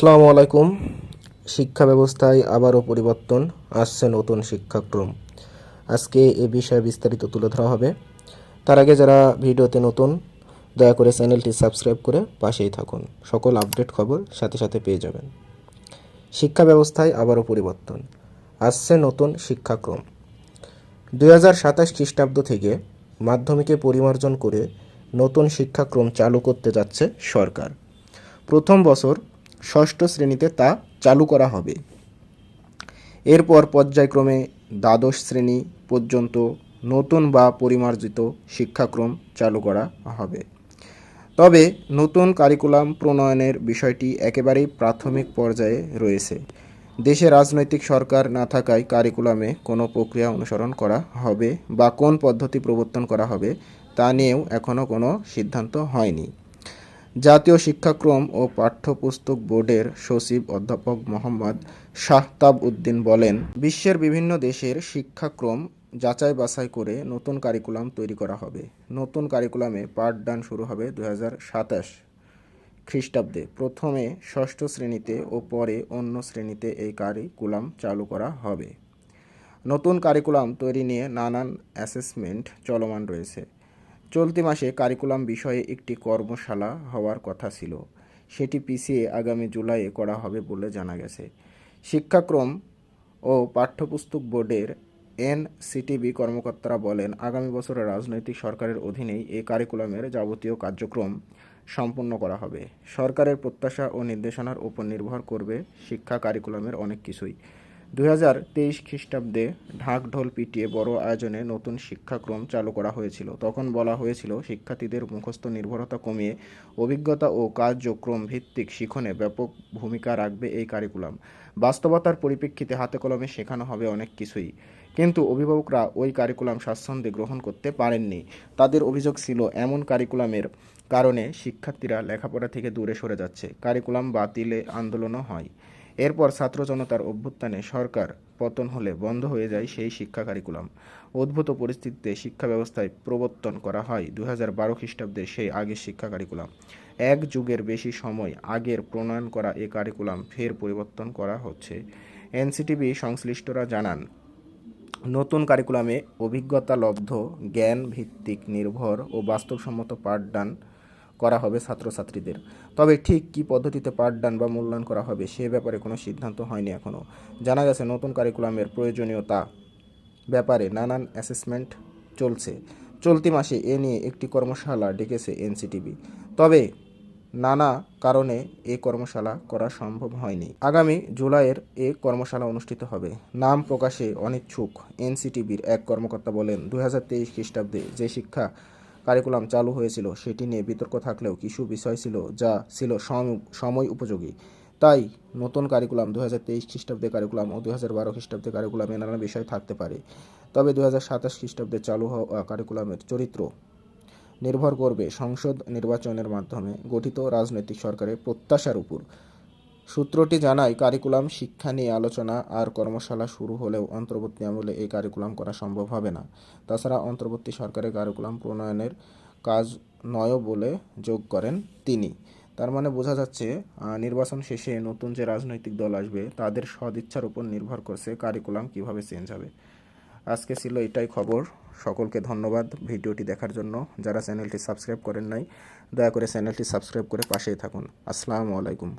আসসালামু আলাইকুম। শিক্ষা ব্যবস্থায় আবারও পরিবর্তন আসছে, নতুন শিক্ষাক্রম। আজকে এ বিষয়ে বিস্তারিত তুলে ধরা হবে। তার আগে যারা ভিডিওতে নতুন, দয়া করে চ্যানেলটি সাবস্ক্রাইব করে পাশেই থাকুন। সকল আপডেট খবর সাথে সাথে পেয়ে যাবেন। শিক্ষা ব্যবস্থায় আবারও পরিবর্তন আসছে, নতুন শিক্ষাক্রম। 2027 খ্রিস্টাব্দ থেকে মাধ্যমিকে পরিমার্জন করে নতুন শিক্ষাক্রম চালু করতে যাচ্ছে সরকার। প্রথম বছর ষষ্ঠ শ্রেণীতে তা চালু করা হবে। এরপর পর্যায়ক্রমে দ্বাদশ শ্রেণী পর্যন্ত নতুন বা পরিমার্জিত শিক্ষাক্রম চালু করা হবে। তবে নতুন কারিকুলাম প্রণয়নের বিষয়টি একেবারেই প্রাথমিক পর্যায়ে রয়েছে। দেশে রাজনৈতিক সরকার না থাকায় কারিকুলামে কোনো প্রক্রিয়া অনুসরণ করা হবে বা কোন পদ্ধতি প্রবর্তন করা হবে তা নিয়েও এখনও কোনো সিদ্ধান্ত হয়নি। জাতীয় শিক্ষাক্রম ও পাঠ্যপুস্তক বোর্ডের সচিব অধ্যাপক মোহাম্মদ শাহতাব উদ্দিন বলেন, বিশ্বের বিভিন্ন দেশের শিক্ষাক্রম যাচাই বাছাই করে নতুন কারিকুলাম তৈরি করা হবে। নতুন কারিকুলামে পাঠদান শুরু হবে 2027 খ্রিস্টাব্দে। প্রথমে ষষ্ঠ শ্রেণীতে ও পরে অন্য শ্রেণীতে এই কারিকুলাম চালু করা হবে। নতুন কারিকুলাম তৈরি নিয়ে নানান অ্যাসেসমেন্ট চলমান রয়েছে। চলতি মাসে কারিকুলাম বিষয়ে একটি কর্মশালা হওয়ার কথা ছিল, সেটি পিছিয়ে আগামী জুলাইয়ে করা হবে বলে জানা গেছে। শিক্ষাক্রম ও পাঠ্যপুস্তক বোর্ডের এনসিটিবি কর্মকর্তারা বলেন, আগামী বছরে রাজনৈতিক সরকারের অধীনেই এই কারিকুলামের যাবতীয় কার্যক্রম সম্পন্ন করা হবে। সরকারের প্রত্যাশা ও নির্দেশনার উপর নির্ভর করবে শিক্ষা কারিকুলামের অনেক কিছুই। 2023 খ্রিস্টাব্দে ঢাকঢোল পিটিয়ে বড় আয়োজনে নতুন শিক্ষাক্রম চালু করা হয়েছিল। তখন বলা হয়েছিল, শিক্ষার্থীদের মুখস্থ নির্ভরতা কমিয়ে অভিজ্ঞতা ও কার্যক্রম ভিত্তিক শিখনে ব্যাপক ভূমিকা রাখবে এই কারিকুলাম। বাস্তবতার পরিপ্রেক্ষিতে হাতে কলমে শেখানো হবে অনেক কিছুই, কিন্তু অভিভাবকরা ওই কারিকুলাম স্বাচ্ছন্দ্যে গ্রহণ করতে পারেননি। তাদের অভিযোগ ছিল, এমন কারিকুলামের কারণে শিক্ষার্থীরা লেখাপড়া থেকে দূরে সরে যাচ্ছে। কারিকুলাম বাতিলে আন্দোলনও হয়। এরপর ছাত্র জনতার অভ্যুত্থানে সরকার পতন হলে বন্ধ হয়ে যায় সেই শিক্ষা কারিকুলাম। উদ্ভূত পরিস্থিতিতে শিক্ষা ব্যবস্থায় প্রবর্তন করা হয় 2012 খ্রিস্টাব্দে সেই আগের শিক্ষা কারিকুলাম। এক যুগের বেশি সময় আগের প্রণয়ন করা এ কারিকুলাম ফের পরিবর্তন করা হচ্ছে। এনসিটিবি সংশ্লিষ্টরা জানান, নতুন কারিকুলামে অভিজ্ঞতালব্ধ জ্ঞান ভিত্তিক নির্ভর ও বাস্তবসম্মত পাঠদান করা হবে ছাত্রছাত্রীদের। তবে ঠিক কী পদ্ধতিতে পাঠদান বা মূল্যায়ন করা হবে সে ব্যাপারে কোনো সিদ্ধান্ত হয়নি এখনও। জানা গেছে, নতুন কারিকুলামের প্রয়োজনীয়তা ব্যাপারে নানান অ্যাসেসমেন্ট চলছে। চলতি মাসে এ নিয়ে একটি কর্মশালা ডেকেছে এনসিটিবি। তবে নানা কারণে এ কর্মশালা করা সম্ভব হয়নি। আগামী জুলাইয়ের এ কর্মশালা অনুষ্ঠিত হবে। নাম প্রকাশে অনিচ্ছুক এনসিটিবির এক কর্মকর্তা বলেন, 2023 খ্রিস্টাব্দে যে শিক্ষা কারিকুলাম চালু হয়েছিল সেটি নিয়ে বিতর্ক থাকলেও কিছু বিষয় ছিল যা ছিল সময় উপযোগী। তাই নতুন কারিকুলাম 2023 খ্রিস্টাব্দে কারিকুলাম ও 2012 খ্রিস্টাব্দে কারিকুলামে নানা বিষয় থাকতে পারে। তবে 2027 খ্রিস্টাব্দে চালু হওয়া কারিকুলামের চরিত্র নির্ভর করবে সংসদ নির্বাচনের মাধ্যমে গঠিত রাজনৈতিক সরকারের প্রত্যাশার উপর। সূত্রটি জানায়, কারিকুলাম শিক্ষা নিয়ে আলোচনা আর কর্মশালা শুরু হলেও অন্তর্বর্তী আমলে এই কারিকুলাম করা সম্ভব হবে না। তাছাড়া অন্তর্বর্তী সরকারের কারিকুলাম প্রণয়নের কাজ নয় বলে যোগ করেন তিনি। তার মানে বোঝা যাচ্ছে, নির্বাচন শেষে নতুন যে রাজনৈতিক দল আসবে তাদের সদিচ্ছার উপর নির্ভর করছে কারিকুলাম কিভাবে চেঞ্জ হবে। আজকে ছিল এটাই খবর। সকলকে ধন্যবাদ ভিডিওটি দেখার জন্য। যারা চ্যানেলটি সাবস্ক্রাইব করেন নাই, দয়া করে চ্যানেলটি সাবস্ক্রাইব করে পাশেই থাকুন। আসসালামু আলাইকুম।